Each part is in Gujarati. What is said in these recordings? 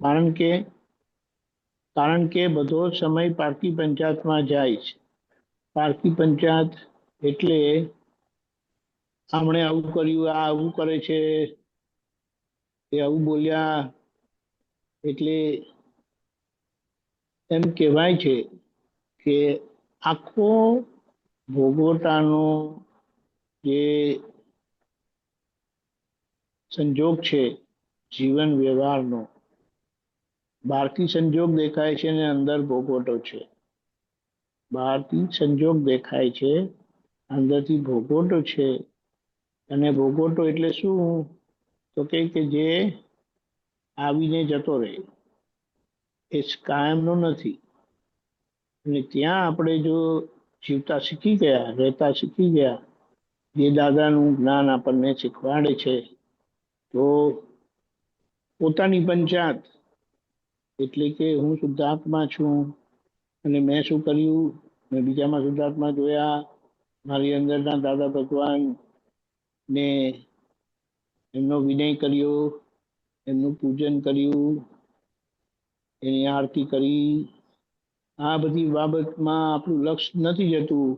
કારણ કે કારણ કે બધો સમય પારકી પંચાયતમાં જાય છે. પારકી પંચાયત એટલે આમણે આવું કર્યું, આ આવું કરે છે, એ આવું બોલ્યા, એટલે એમ કહેવાય છે કે આખો ભોગવટાનો જે સંજોગ છે જીવન વ્યવહારનો, બહારથી સંજોગ દેખાય છે ને અંદર ભોગવટો છે. બહારથી સંજોગ દેખાય છે, અંદરથી ભોગવટો છે. અને ભોગવટો એટલે શું? તો કે જે આવીને જતો રહે, એ કાયમનો નથી. અને ત્યાં આપણે જો જીવતા શીખી ગયા, રહેતા શીખી ગયા, જે દાદાનું જ્ઞાન આપણને શીખવાડે છે, તો પોતાની પંચાયત એટલે કે હું શુદ્ધાત્મા છું અને મેં શું કર્યું, મેં બીજામાં શુદ્ધાત્મા જોયા, મારી અંદરના દાદા ભગવાન ને એમનો વિનય કર્યો, એમનું પૂજન કર્યું, એની આરતી કરી. આ બધી બાબતમાં આપણું લક્ષ્ય નથી જતું,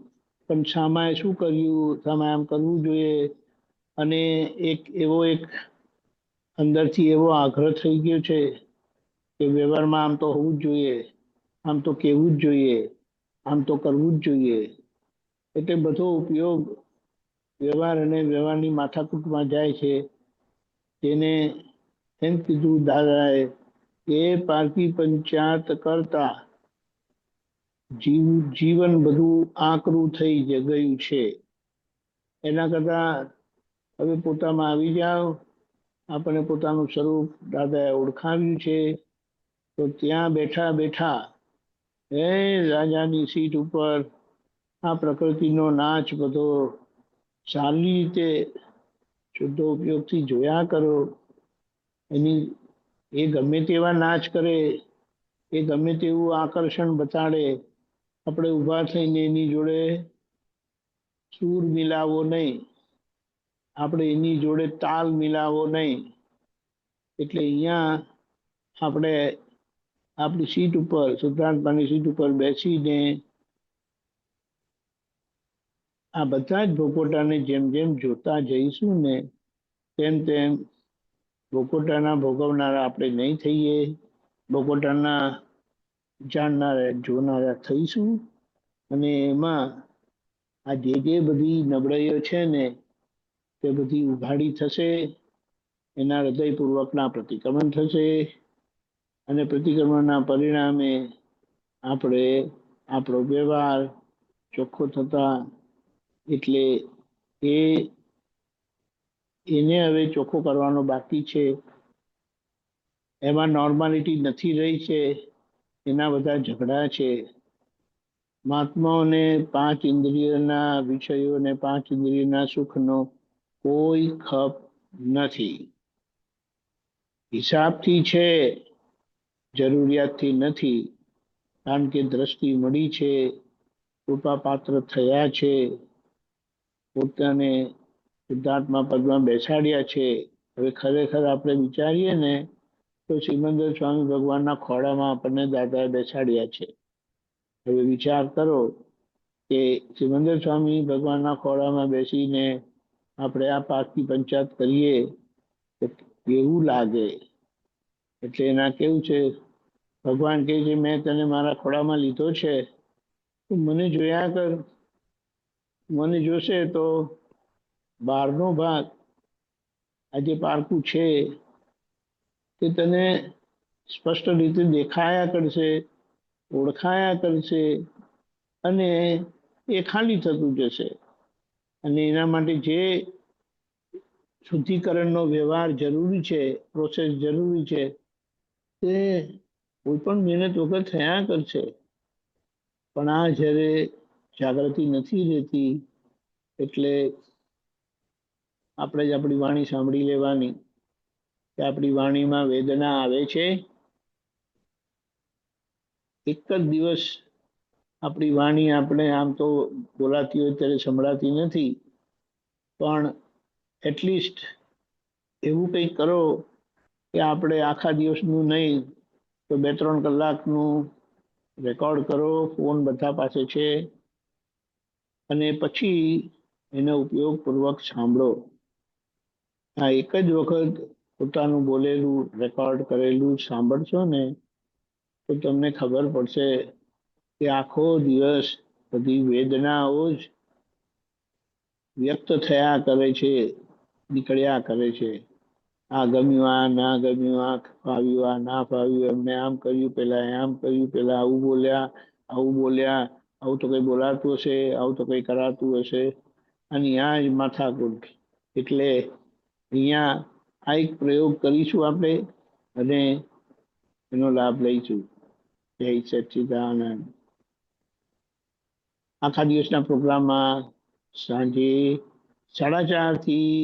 પણ સામાએ શું કર્યું, સામાએ આમ કરવું જોઈએ. અને એક અંદરથી એવો આગ્રહ થઈ ગયો છે કે વ્યવહારમાં આમ તો હોવું જ જોઈએ, આમ તો કહેવું જ જોઈએ, આમ તો કરવું જ જોઈએ. એટલે બધો ઉપયોગ વ્યવહાર અને વ્યવહારની માથાકૂટમાં જાય છે. તેને એમ કીધું દાદાએ કે પારકી પંચાયત કરતા જીવન બધું આકરું થઈ ગયું છે. એના કરતા હવે પોતામાં આવી જાઓ. આપણે પોતાનું સ્વરૂપ દાદાએ ઓળખાવ્યું છે, તો ત્યાં બેઠા બેઠા એ રાજાની સીટ ઉપર આ પ્રકૃતિનો નાચ બધો સારી રીતે શુદ્ધ ઉપયોગથી જોયા કરો. એની એ ગમે તેવા નાચ કરે, એ ગમે તેવું આકર્ષણ બતાડે, આપણે ઊભા થઈને એની જોડે સૂર મિલાવો નહીં, આપણે એની જોડે તાલ મિલાવો નહીં. એટલે અહીંયા આપણે આપણી સીટ ઉપર, શુદ્ધાત્માની સીટ ઉપર બેસીને આ બધા જ ભોગવટાને જેમ જેમ જોતા જઈશું ને, તેમ તેમ ભોગવટાના ભોગવનારા આપણે નહીં થઈએ, ભોગવટાના જાણનારા જોનારા થઈશું. અને એમાં આ જે બધી નબળાઈઓ છે ને, તે બધી ઉઘાડી થશે. એના હૃદયપૂર્વકના પ્રતિક્રમણ થશે, અને પ્રતિક્રમણના પરિણામે આપણે આપણો વ્યવહાર ચોખ્ખો થતા, એટલે એને હવે ચોખ્ખો કરવાનો બાકી છે. એમાં નોર્માલિટી નથી રહી છે, એના બધા ઝઘડા છે. મહાત્માઓને પાંચ ઇન્દ્રિયોના વિષયો અને પાંચ ઇન્દ્રિયોના સુખનો કોઈ ખપ નથી. હિસાબથી છે, જરૂરિયાતથી નથી. કારણ કે દ્રષ્ટિ મળી છે, કૃપા પાત્ર થયા છે, પોતાને સિદ્ધાર્થમાં પદમાં બેસાડ્યા છે. હવે ખરેખર આપણે વિચારીએ ને, તો સિમંદર સ્વામી ભગવાનના ખોળામાં આપણને દાદાએ બેસાડ્યા છે. હવે વિચાર કરો કે સિમંદર સ્વામી ભગવાનના ખોળામાં બેસીને આપણે આ પાકની પંચાયત કરીએ તો કેવું લાગે? એટલે એના કેવું છે, ભગવાન કહે છે મેં તને મારા ખોળામાં લીધો છે, તું મને જોયા કર. મને જોશે તો બહારનો ભાગ આ જે પારકું છે તે તને સ્પષ્ટ રીતે દેખાયા કરશે, ઓળખાયા કરશે, અને એ ખાલી થતું જશે. અને એના માટે જે શુદ્ધિકરણનો વ્યવહાર જરૂરી છે, પ્રોસેસ જરૂરી છે, તે કોઈ પણ મહેનત વગર થયા કરશે. પણ આ જ્યારે જાગૃતિ નથી રહેતી, એટલે આપણે જ આપણી વાણી સાંભળી લેવાની કે આપણી વાણીમાં વેદના આવે છે. એક જ દિવસ આપણી વાણી આપણે આમ તો બોલાતી હોય ત્યારે સંભળાતી નથી, પણ એટલીસ્ટ એવું કંઈક કરો કે આપણે આખા દિવસનું નહીં તો 2-3 કલાકનું રેકોર્ડ કરો, ફોન બધા પાસે છે, અને પછી એનો ઉપયોગપૂર્વક સાંભળો. આ એક જ વખત પોતાનું બોલેલું રેકોર્ડ કરેલું સાંભળશો ને તો તમને ખબર પડશે કે આખો દિવસ બધી વેદનાઓ જ વ્યક્ત થયા કરે છે, નીકળ્યા કરે છે. આ ગમ્યું, આ ના ગમ્યું, આ ફાવ્યું, આ ના ફાવ્યું, એમને આમ કર્યું, પેલા આમ કર્યું, પેલા આવું બોલ્યા, આવું બોલ્યા, આવું તો કઈ બોલાતું હશે, આવું તો કઈ કરાતું હશે, અને આ જ માથાકૂટ. એટલે અહીંયા આ એક પ્રયોગ કરીશું આપણે, અને એનો લાભ લઈશું. જય સચ્ચિદાનંદ. આખા દિવસના પ્રોગ્રામમાં સાંજે 4:30 થી